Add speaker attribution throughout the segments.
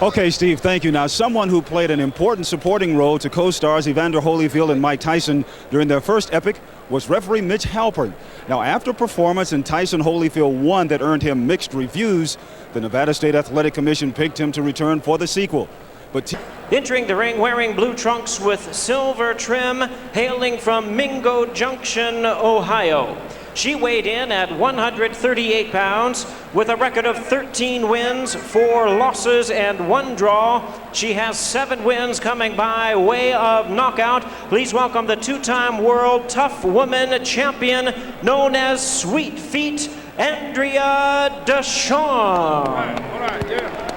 Speaker 1: Okay, Steve, thank you. Now, someone who played an important supporting role to co-stars Evander Holyfield and Mike Tyson during their first epic was referee Mitch Halpern. Now, after a performance and Tyson Holyfield won that earned him mixed reviews, the Nevada State Athletic Commission picked him to return for the sequel. But
Speaker 2: entering the ring wearing blue trunks with silver trim, hailing from Mingo Junction, Ohio. She weighed in at 138 pounds with a record of 13 wins, 4 losses, and 1 draw. She has 7 wins coming by way of knockout. Please welcome the 2-time World Tough Woman Champion, known as Sweet Feet, Andrea DeShong.
Speaker 3: All right, yeah.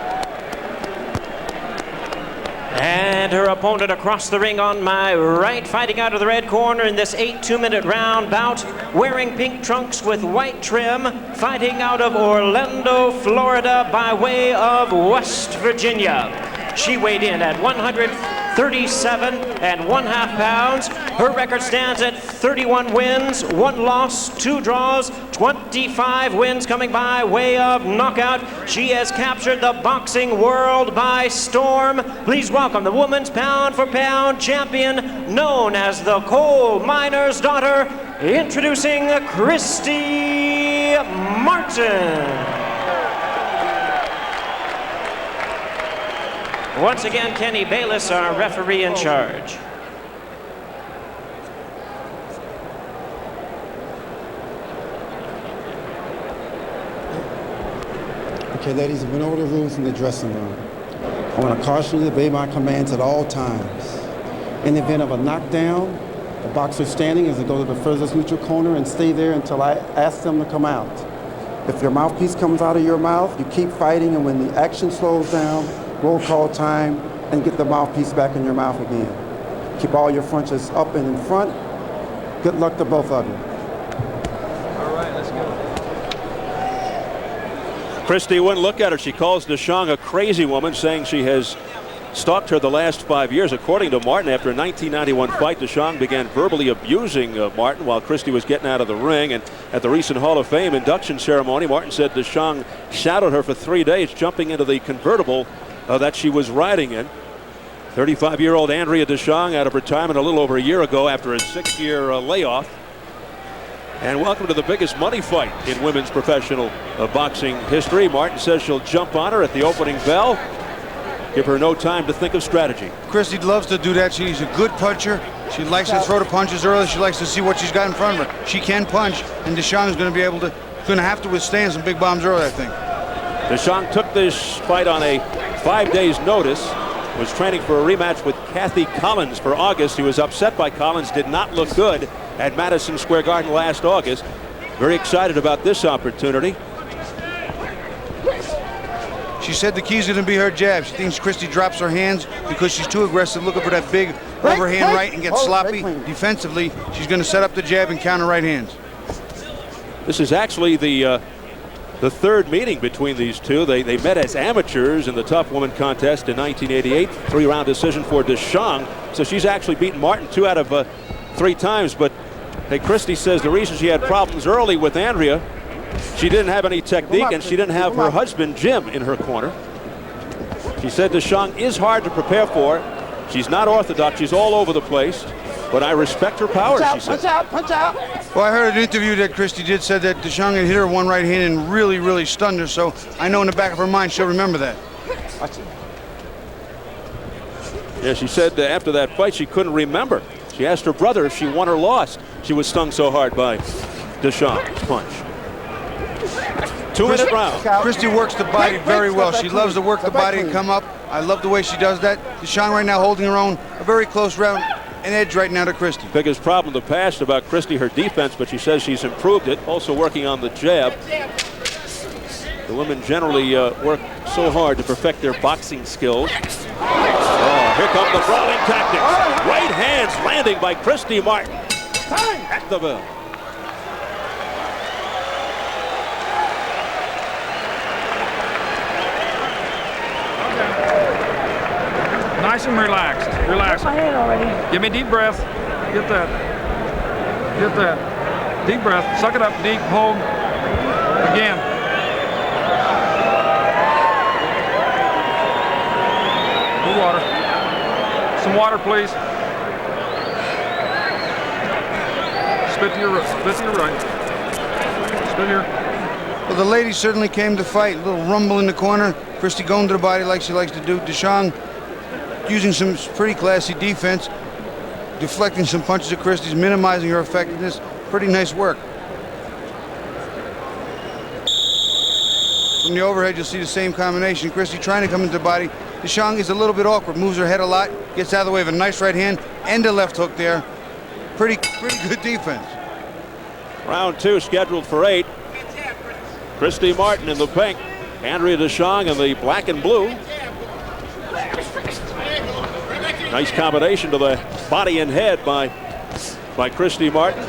Speaker 2: And her opponent across the ring on my right, fighting out of the red corner in this 8 2-minute round bout, wearing pink trunks with white trim, fighting out of Orlando, Florida by way of West Virginia. She weighed in at 137 1/2 pounds. Her record stands at 31 wins, 1 loss, 2 draws, 25 wins coming by way of knockout. She has captured the boxing world by storm. Please welcome the women's pound-for-pound champion, known as the coal miner's daughter, introducing Christy Martin. Once again, Kenny Bayless, our referee in charge.
Speaker 4: Okay, ladies, we know the rules in the dressing room. I want to caution you to obey my commands at all times. In the event of a knockdown, the boxer standing is to go to the furthest neutral corner and stay there until I ask them to come out. If your mouthpiece comes out of your mouth, you keep fighting, and when the action slows down, roll call time, and get the mouthpiece back in your mouth again. Keep all your frunches up and in front. Good luck to both of you.
Speaker 3: All right, let's go.
Speaker 5: Christy wouldn't look at her. She calls DeShong a crazy woman, saying she has stalked her the last 5 years. According to Martin, after a 1991 fight, DeShong began verbally abusing Martin while Christy was getting out of the ring. And at the recent Hall of Fame induction ceremony, Martin said DeShong shadowed her for 3 days, jumping into the convertible that she was riding in. 35-year-old Andrea DeShong out of retirement a little over a year ago after a 6-year layoff. And welcome to the biggest money fight in women's professional boxing history. Martin says she'll jump on her at the opening bell. Give her no time to think of strategy.
Speaker 6: Christy loves to do that. She's a good puncher. She likes to throw the punches early. She likes to see what she's got in front of her. She can punch, and DeShong is going to have to withstand some big bombs early, I think.
Speaker 5: DeShong took this fight on a 5 days notice, was training for a rematch with Kathy Collins for August. He was upset by Collins, did not look good at Madison Square Garden last August. Very excited about this opportunity.
Speaker 6: She said the key's going to be her jab. She thinks Christy drops her hands because she's too aggressive, looking for that big overhand right and gets sloppy. Defensively, she's going to set up the jab and counter right hands.
Speaker 5: This is actually the third meeting between these two. They met as amateurs in the Tough Woman contest in 1988. 3-round decision for DeShong. So she's actually beaten Martin 2 out of 3 times. But hey, Christy says the reason she had problems early with Andrea, she didn't have any technique and she didn't have her husband Jim in her corner. She said DeShong is hard to prepare for. She's not orthodox. She's all over the place. But I respect her power, she said.
Speaker 4: Punch out, punch out.
Speaker 6: Well, I heard an interview that Christy did, said that DeShong had hit her one right hand and really, really stunned her. So I know in the back of her mind she'll remember that.
Speaker 5: Yeah, she said after that fight she couldn't remember. She asked her brother if she won or lost. She was stung so hard by DeShong's punch. 2-minute round.
Speaker 6: Christy works the body very well. She loves to work the body and come up. I love the way she does that. DeShong right now holding her own. A very close round. An edge right now to Christy.
Speaker 5: Biggest problem in the past about Christy, her defense, but she says she's improved it. Also working on the jab. The women generally work so hard to perfect their boxing skills. Oh, here come the brawling tactics. Right hands landing by Christy Martin. At the bell.
Speaker 3: Nice and relaxed. Relax.
Speaker 7: My hand already.
Speaker 3: Give me a deep breath. Get that. Get that. Deep breath. Suck it up deep. Hold. Again. Some water, please. Spit to your right. Spit here.
Speaker 6: Well, the ladies certainly came to fight. A little rumble in the corner. Christy going to the body like she likes to do. DeShong using some pretty classy defense, deflecting some punches at Christy's, minimizing her effectiveness. Pretty nice work. From the overhead, you'll see the same combination. Christy trying to come into the body. DeShong is a little bit awkward, moves her head a lot, gets out of the way of a nice right hand and a left hook there. Pretty good defense.
Speaker 5: Round 2 scheduled for 8. Christy Martin in the pink, Andrea DeShong in the black and blue. Nice combination to the body and head by Christy Martin.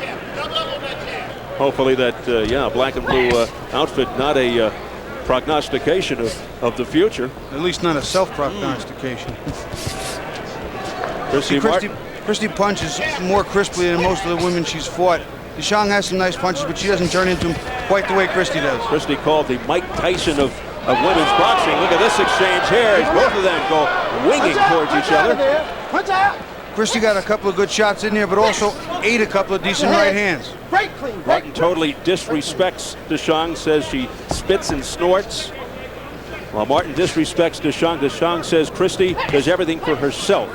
Speaker 5: Hopefully that black and blue outfit not a prognostication of the future.
Speaker 6: At least not a self-prognostication. Christy punches more crisply than most of the women she's fought. DeShong has some nice punches, but she doesn't turn into them quite the way Christy does.
Speaker 5: Christy called the Mike Tyson of women's boxing. Look at this exchange here as both of them go winging towards each other.
Speaker 6: Christy got a couple of good shots in there, but also ate a couple of decent right hands.
Speaker 5: Martin totally disrespects DeShong, says she spits and snorts. While Martin disrespects DeShong, DeShong says Christy does everything for herself.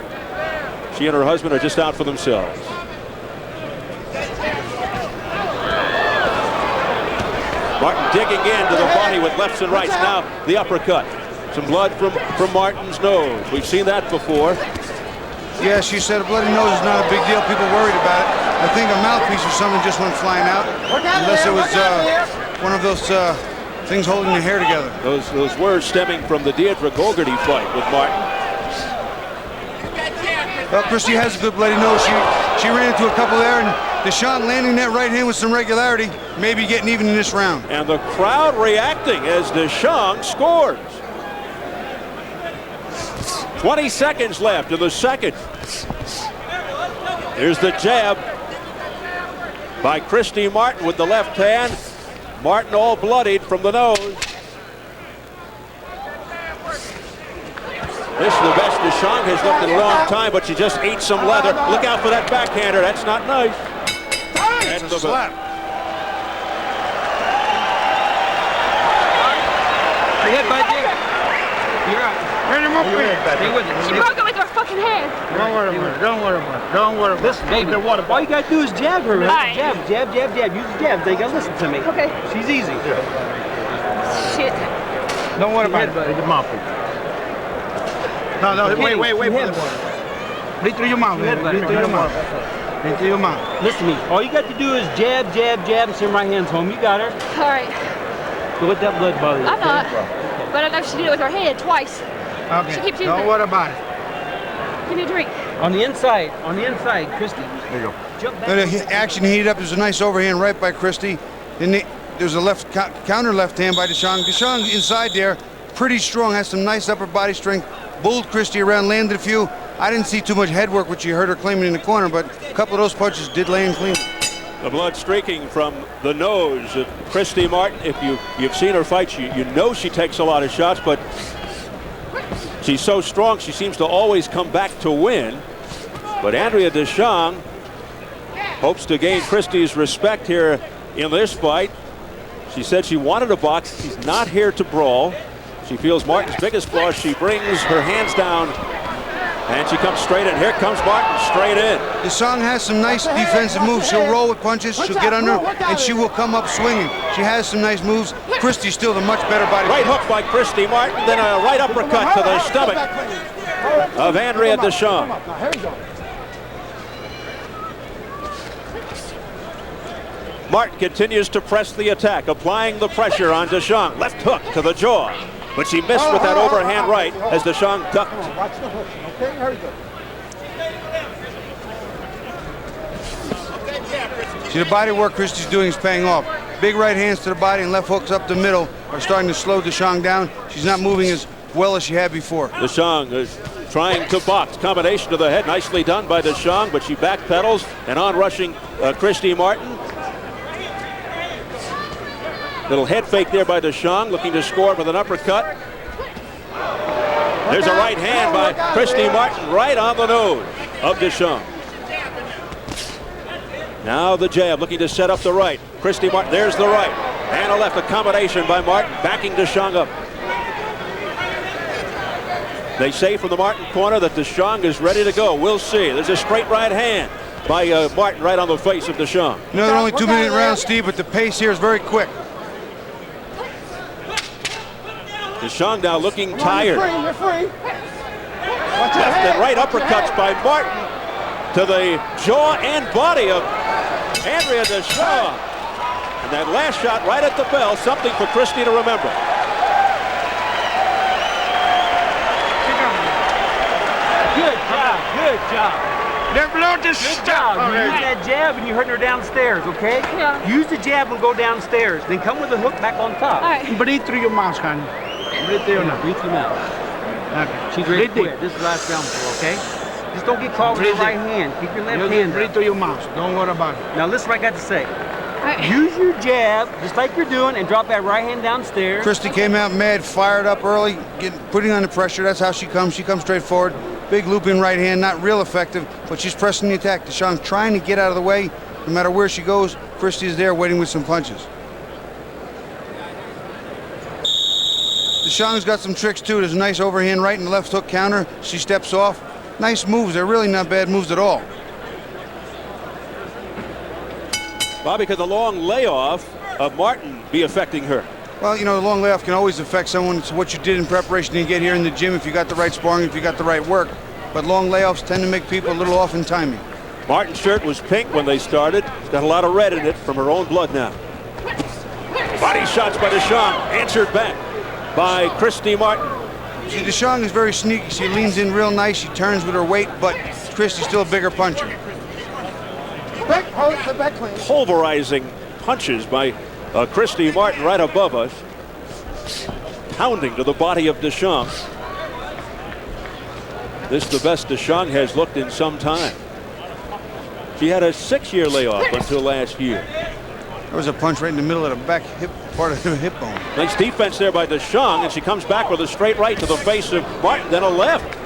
Speaker 5: She and her husband are just out for themselves. Martin digging into the body with lefts and rights. Now the uppercut. Some blood from Martin's nose. We've seen that before.
Speaker 6: Yeah, she said a bloody nose is not a big deal. People worried about it. I think a mouthpiece or something just went flying out. Unless it was one of those things holding the hair together.
Speaker 5: Those words stemming from the Deirdre Gogarty fight with Martin.
Speaker 6: Well, Christy has a good bloody nose. She ran into a couple there, and DeShong landing that right hand with some regularity, maybe getting even in this round.
Speaker 5: And the crowd reacting as DeShong scores. 20 seconds left in the second. Here's the jab by Christy Martin with the left hand. Martin all bloodied from the nose. This is the best DeShong has looked in a long time, but she just ate some leather. Look out for that backhander. That's not nice.
Speaker 6: That's a slap.
Speaker 3: Hit by Dick. You're out. Bring him up here. Stay with it.
Speaker 7: She broke it with her fucking hand.
Speaker 3: Don't worry about it. Don't worry about it. Don't worry about it. Listen, baby. All you gotta do is jab her.
Speaker 7: Right.
Speaker 3: Jab. Use the jab. They gotta listen to me.
Speaker 7: Okay.
Speaker 3: She's easy.
Speaker 7: Shit.
Speaker 3: Don't worry about it. Get your mouth. No. Wait. Breathe through your mouth. Breathe through your mouth. Breathe through your mouth. Listen to me. All you got to do is jab, and send right hands home. You got her.
Speaker 7: All right.
Speaker 3: So let that blood bother you.
Speaker 7: I'm not. But I know she did it with her head twice.
Speaker 3: Okay.
Speaker 7: She keeps using
Speaker 3: Don't
Speaker 7: it.
Speaker 3: worry about it.
Speaker 7: Give me a drink.
Speaker 3: On the inside, Christy. There you go. Jump back.
Speaker 6: The action heated up. There's a nice overhand right by Christy. Then there's a left counter left hand by DeShong. DeShong inside there, pretty strong, has some nice upper body strength. Bulled Christy around, landed a few. I didn't see too much head work, which you heard her claiming in the corner, but a couple of those punches did land clean.
Speaker 5: The blood streaking from the nose of Christy Martin. If you've seen her fight, you know she takes a lot of shots, but she's so strong, she seems to always come back to win. But Andrea DeShong hopes to gain Christy's respect here in this fight. She said she wanted to box. She's not here to brawl. She feels Martin's biggest flaw. She brings her hands down, and she comes straight in. Here comes Martin, straight in.
Speaker 6: DeShong has some nice defensive moves. She'll roll with punches, she'll get under, and she will come up swinging. She has some nice moves. Christy's still the much better body.
Speaker 5: Right hook by Christy Martin, then a right uppercut to the stomach of Andrea DeShong. Martin continues to press the attack, applying the pressure on DeShong. Left hook to the jaw, but she missed with that overhand right as DeShong ducked.
Speaker 4: Watch the hook. Okay, here we go.
Speaker 6: See, the body work Christy's doing is paying off. Big right hands to the body and left hooks up the middle are starting to slow DeShong down. She's not moving as well as she had before.
Speaker 5: DeShong is trying to box. Combination to the head, nicely done by DeShong, but she backpedals and on-rushing Christy Martin. Little head fake there by DeShong, looking to score with an uppercut. There's a right hand by Christy Martin right on the nose of DeShong. Now the jab, looking to set up the right. Christy Martin, there's the right. And a left, a combination by Martin, backing DeShong up. They say from the Martin corner that DeShong is ready to go. We'll see. There's a straight right hand by Martin right on the face of DeShong.
Speaker 6: Another only 2-minute round, Steve, but the pace here is very quick.
Speaker 5: DeShong now looking tired.
Speaker 4: You're free.
Speaker 5: Left and right uppercuts by Martin to the jaw and body of Andrea DeShong. And that last shot right at the bell, something for Christy to remember.
Speaker 3: Good job. Good job. Good job. You use that jab and you're hurting her downstairs, okay?
Speaker 7: Yeah.
Speaker 3: Use the jab and go downstairs. Then come with the hook back on top.
Speaker 7: All right.
Speaker 3: Breathe through your mouth, honey. Breathe through your mouth. Breathe through your mouth. Okay. She's ready to quit. This is the last round, okay? Just don't get caught with your right hand. Keep your left hand. Breathe through your mouth. Don't worry about it. Now listen what I got to say.
Speaker 7: Right.
Speaker 3: Use your jab, just like you're doing, and drop that right hand downstairs.
Speaker 6: Christy came out mad, fired up early, putting on the pressure. That's how she comes. She comes straight forward. Big looping right hand, not real effective, but she's pressing the attack. DeShong's trying to get out of the way. No matter where she goes, Christy is there waiting with some punches. DeShong's got some tricks too. There's a nice overhand right and left hook counter. She steps off. Nice moves. They're really not bad moves at all.
Speaker 5: Bobby, could the long layoff of Martin be affecting her?
Speaker 6: Well, you know, the long layoff can always affect someone. It's what you did in preparation to get here in the gym, if you got the right sparring, if you got the right work. But long layoffs tend to make people a little off in timing.
Speaker 5: Martin's shirt was pink when they started. It's got a lot of red in it from her own blood now. Body shots by DeShong, answered back by Christy Martin.
Speaker 6: See, DeShong is very sneaky. She leans in real nice. She turns with her weight, but Christy's still a bigger puncher.
Speaker 4: Back clean.
Speaker 5: Pulverizing punches by Christy Martin right above us. Pounding to the body of DeShong. This is the best DeShong has looked in some time. She had a 6-year layoff until last year.
Speaker 6: There was a punch right in the middle of the back hip, part of the hip bone.
Speaker 5: Nice defense there by DeShong, and she comes back with a straight right to the face of Martin, then a left.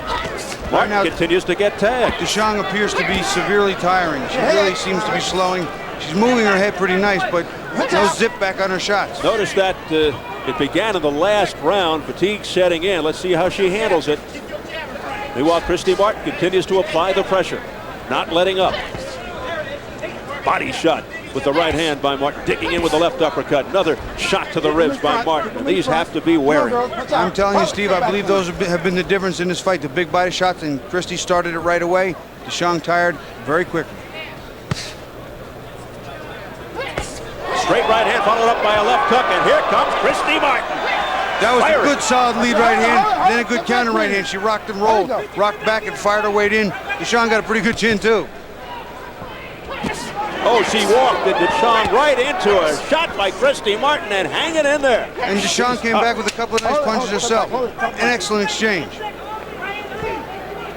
Speaker 5: Martin
Speaker 6: now
Speaker 5: continues to get tagged.
Speaker 6: DeShong appears to be severely tiring. She really seems to be slowing. She's moving her head pretty nice, but no zip back on her shots.
Speaker 5: Notice that it began in the last round, fatigue setting in. Let's see how she handles it. Meanwhile, Christy Martin continues to apply the pressure, not letting up. Body shot with the right hand by Martin, digging in with the left uppercut. Another shot to the ribs by Martin. And these have to be wearing.
Speaker 6: I'm telling you, Steve, I believe those have been the difference in this fight. The big body shots, and Christy started it right away. DeShong tired very quickly.
Speaker 5: Straight right hand followed up by a left hook, and here comes Christy Martin.
Speaker 6: That was
Speaker 5: Firing.
Speaker 6: a good solid lead right hand, then a good counter right hand. She rocked and rolled, rocked back and fired her weight in. DeShong got a pretty good chin too.
Speaker 5: Oh, she walked DeShong right into a shot by Christy Martin and hanging in there.
Speaker 6: And DeShong came back with a couple of nice punches herself. An excellent exchange.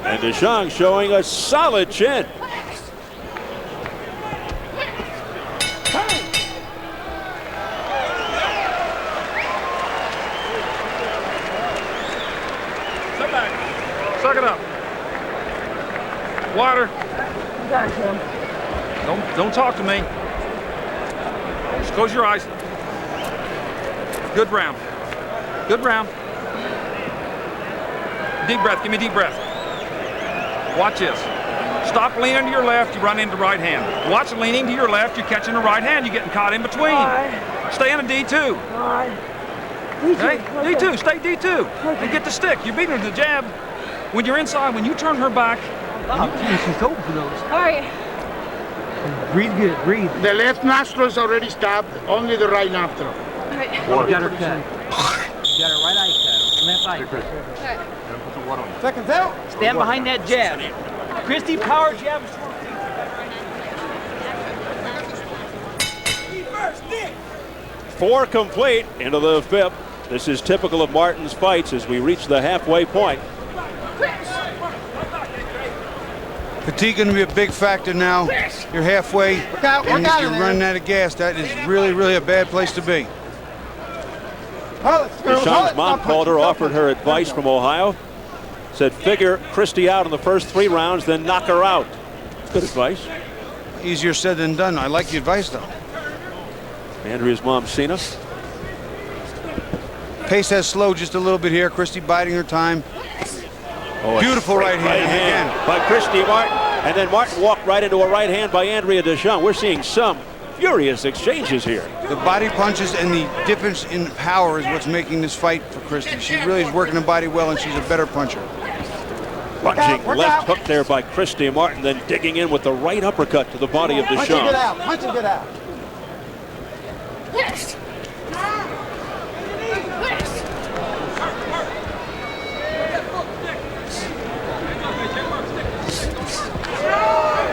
Speaker 5: And DeShong showing a solid chin.
Speaker 8: Suck it up. Water. Don't talk to me. Just close your eyes. Good round. Good round. Deep breath. Give me a deep breath. Watch this. Stop leaning to your left. You run into right hand. Watch leaning to your left. You're catching the right hand. You're getting caught in between. Stay in a D2. Okay? D2. Stay D2. And get the stick. You're beating her to the jab. When you're inside, when you turn her back.
Speaker 3: She's open for those.
Speaker 7: All right.
Speaker 3: Breathe good. Breathe.
Speaker 9: The left nostril is already stabbed, only the right nostril.
Speaker 7: All right.
Speaker 3: You got her cut. You got her right eye cut. Left eye cut.
Speaker 7: All right.
Speaker 4: Seconds out.
Speaker 3: Stand behind that jab. Christy, power jab.
Speaker 5: 4 complete into the 5th. This is typical of Martin's fights as we reach the halfway point.
Speaker 6: Fatigue going to be a big factor now. You're halfway, and you're running out of gas. That is really, really a bad place to be.
Speaker 5: DeShong's mom called her, offered her advice from Ohio. said figure Christy out in the first 3 rounds, then knock her out. Good advice.
Speaker 6: Easier said than done. I like the advice, though.
Speaker 5: Andrea's mom, Cena.
Speaker 6: Pace has slowed just a little bit here. Christy biding her time.
Speaker 5: Oh,
Speaker 6: beautiful right hand again
Speaker 5: by Christy Martin. And then Martin walked right into a right hand by Andrea DeShong. We're seeing some furious exchanges here.
Speaker 6: The body punches and the difference in power is what's making this fight for Christy. She really is working the body well, and she's a better puncher.
Speaker 5: Punching left hook there by Christy Martin, then digging in with the right uppercut to the body of DeShong.
Speaker 4: Punch and get out. Punch and get out.
Speaker 7: Yes.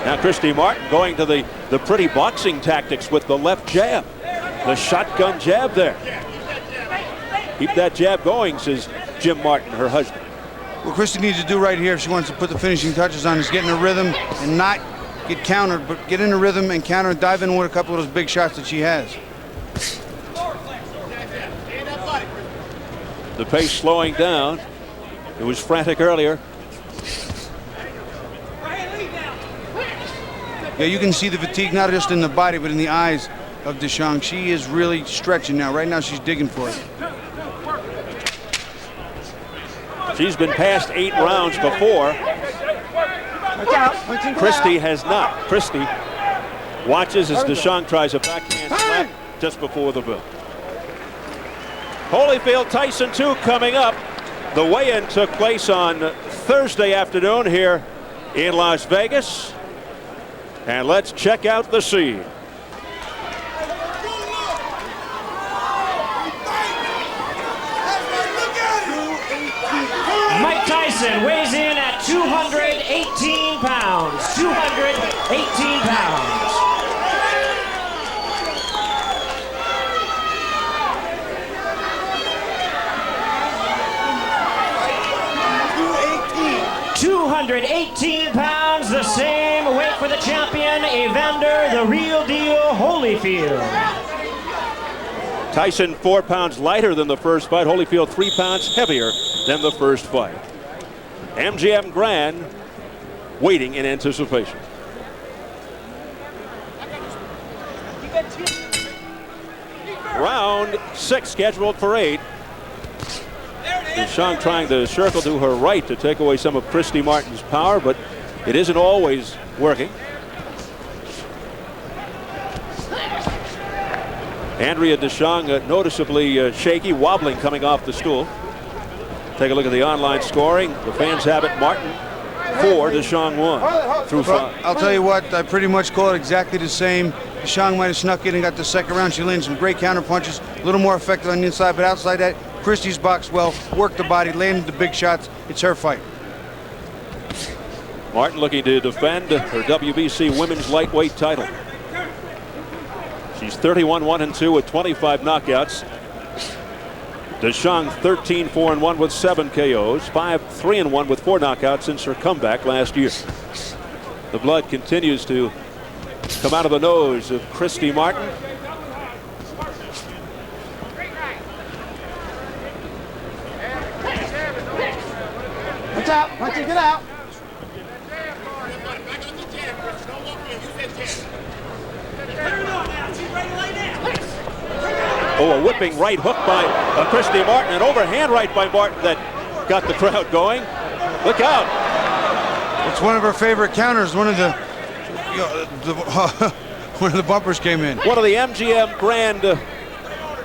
Speaker 5: Now Christy Martin going to the pretty boxing tactics with the left jab. The shotgun jab there. Keep that jab going, says Jim Martin, her husband.
Speaker 6: What Christy needs to do right here if she wants to put the finishing touches on is get in a rhythm and not get countered, but get in a rhythm and counter and dive in with a couple of those big shots that she has.
Speaker 5: The pace slowing down. It was frantic earlier.
Speaker 6: Yeah, you can see the fatigue not just in the body, but in the eyes of DeShong. She is really stretching now. Right now, she's digging for it.
Speaker 5: She's been past 8 rounds before. Christy has not. Christy watches as DeShong tries a backhand slap just before the bell. Holyfield Tyson 2 coming up. The weigh-in took place on Thursday afternoon here in Las Vegas. And let's check out the scene.
Speaker 2: Mike Tyson weighs in at 218 pounds. 218 pounds. £218, the same weight for the champion, Evander, the real deal, Holyfield.
Speaker 5: Tyson 4 pounds lighter than the first fight. Holyfield 3 pounds heavier than the first fight. MGM Grand waiting in anticipation. Round 6 scheduled for 8. DeShong trying to circle to her right to take away some of Christy Martin's power, but it isn't always working. Andrea DeShong noticeably shaky, wobbling coming off the stool. Take a look at the online scoring. The fans have it Martin 4, DeShong 1 through 5.
Speaker 6: I'll tell you what, I pretty much call it exactly the same. DeShong might have snuck in and got the second round. She landed some great counter punches, a little more effective on the inside, but outside that, Christy's boxed well, worked the body, landed the big shots. It's her fight.
Speaker 5: Martin looking to defend her WBC women's lightweight title. She's 31-1-2 with 25 knockouts. DeShong 13-4-1 with 7 KOs, 5-3-1 with 4 knockouts since her comeback last year. The blood continues to come out of the nose of Christy Martin.
Speaker 4: Watch out. Punch and get out.
Speaker 5: Oh, a whipping right hook by Christy Martin. An overhand right by Martin that got the crowd going. Look out.
Speaker 6: It's one of her favorite counters. One of the one of the bumpers came in.
Speaker 5: One of the MGM Grand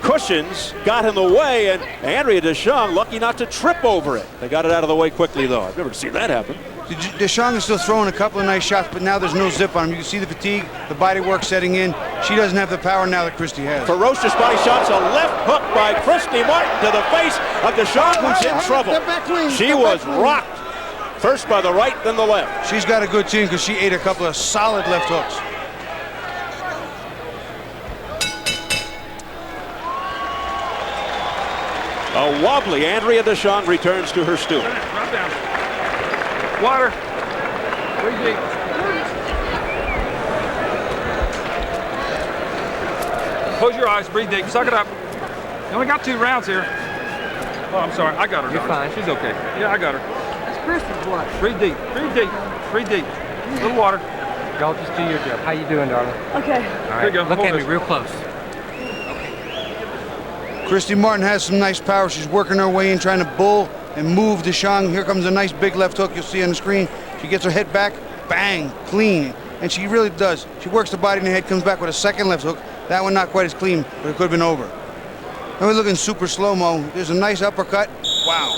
Speaker 5: cushions got in the way, and Andrea DeShong lucky not to trip over it. They got it out of the way quickly, though. I've never seen that happen.
Speaker 6: DeShong is still throwing a couple of nice shots, but now there's no zip on him. You can see the fatigue, the body work setting in. She doesn't have the power now that Christy has.
Speaker 5: Ferocious body shots, a left hook by Christy Martin to the face of DeShong, who's in trouble. She was rocked. First by the right, then the left.
Speaker 6: She's got a good team because she ate a couple of solid left hooks.
Speaker 5: A wobbly Andrea DeShong returns to her stool.
Speaker 8: Right down. Water. Breathe deep. Close your eyes. Breathe deep. Suck it up. You only got 2 rounds here. Oh, I'm sorry. I got her.
Speaker 3: You're fine.
Speaker 8: She's okay. Yeah, I got her.
Speaker 3: Christy's what?
Speaker 8: Breathe deep. Breathe deep. Breathe deep. A little water.
Speaker 10: Y'all just do your job. How you doing, darling?
Speaker 7: Okay.
Speaker 10: All right.
Speaker 8: Here you go.
Speaker 10: Look
Speaker 8: Hold
Speaker 10: at me
Speaker 8: this.
Speaker 10: real close.
Speaker 6: Christy Martin has some nice power. She's working her way in, trying to bull and move DeShong. Here comes a nice big left hook. You'll see on the screen. She gets her head back, bang, clean. And she really does. She works the body and the head, comes back with a second left hook. That one not quite as clean, but it could have been over. Now we're looking super slow-mo. There's a nice uppercut. Wow.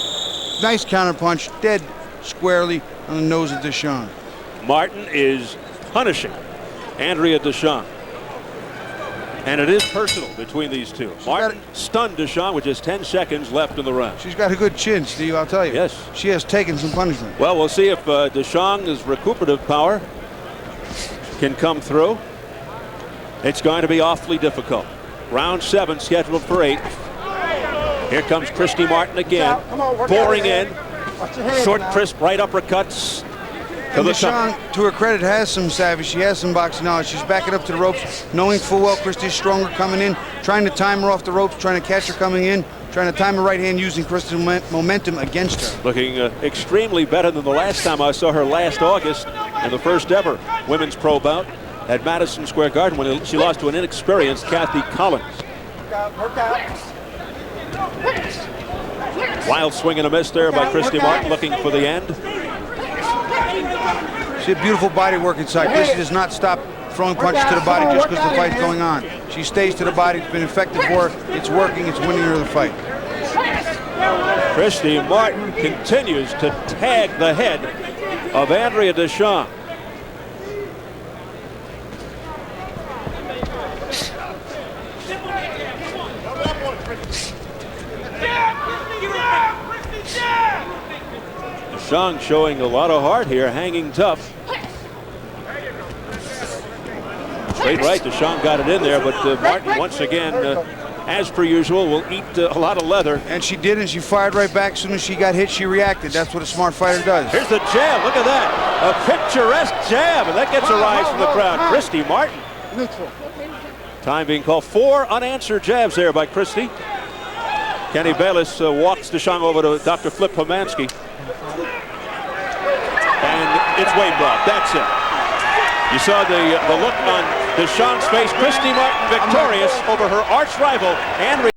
Speaker 6: Nice counter punch, dead squarely on the nose of DeShong.
Speaker 5: Martin is punishing Andrea DeShong. And it is personal between these two. Martin stunned DeShong with just 10 seconds left in the round.
Speaker 6: She's got a good chin, Steve, I'll tell you.
Speaker 5: Yes.
Speaker 6: She has taken some punishment.
Speaker 5: Well, we'll see if DeShong's recuperative power can come through. It's going to be awfully difficult. Round 7 scheduled for 8. Here comes Christy Martin again, pouring in. Short, crisp, right uppercuts.
Speaker 6: And DeShong, to her credit, has some savvy. She has some boxing knowledge. She's backing up to the ropes, knowing full well Christy's stronger coming in, trying to time her off the ropes, trying to catch her coming in, trying to time her right hand using Christy's momentum against her.
Speaker 5: Looking extremely better than the last time I saw her last August in the first ever women's pro bout at Madison Square Garden when she lost to an inexperienced Kathy Collins. Wild swing and a miss there by Christy Martin, looking for the end.
Speaker 6: She had beautiful body work inside. Christy does not stop throwing punches to the body just because the fight's going on. She stays to the body. It's been effective for her. It's working. It's winning her the fight.
Speaker 5: Christy Martin continues to tag the head of Andrea DeShong. DeShong showing a lot of heart here, hanging tough. Straight right, DeShong got it in there, but Martin once again, as per usual, will eat a lot of leather.
Speaker 6: And she did, and she fired right back. As soon as she got hit, she reacted. That's what a smart fighter does.
Speaker 5: Here's the jab, look at that. A picturesque jab, and that gets a rise from the crowd. Christy Martin. Time being called. 4 unanswered jabs there by Christy. Kenny Bayless walks DeShong over to Dr. Flip Pomansky. And it's way blocked. That's it. You saw the look on DeShong's face. Christy Martin victorious over her arch rival, Andrea.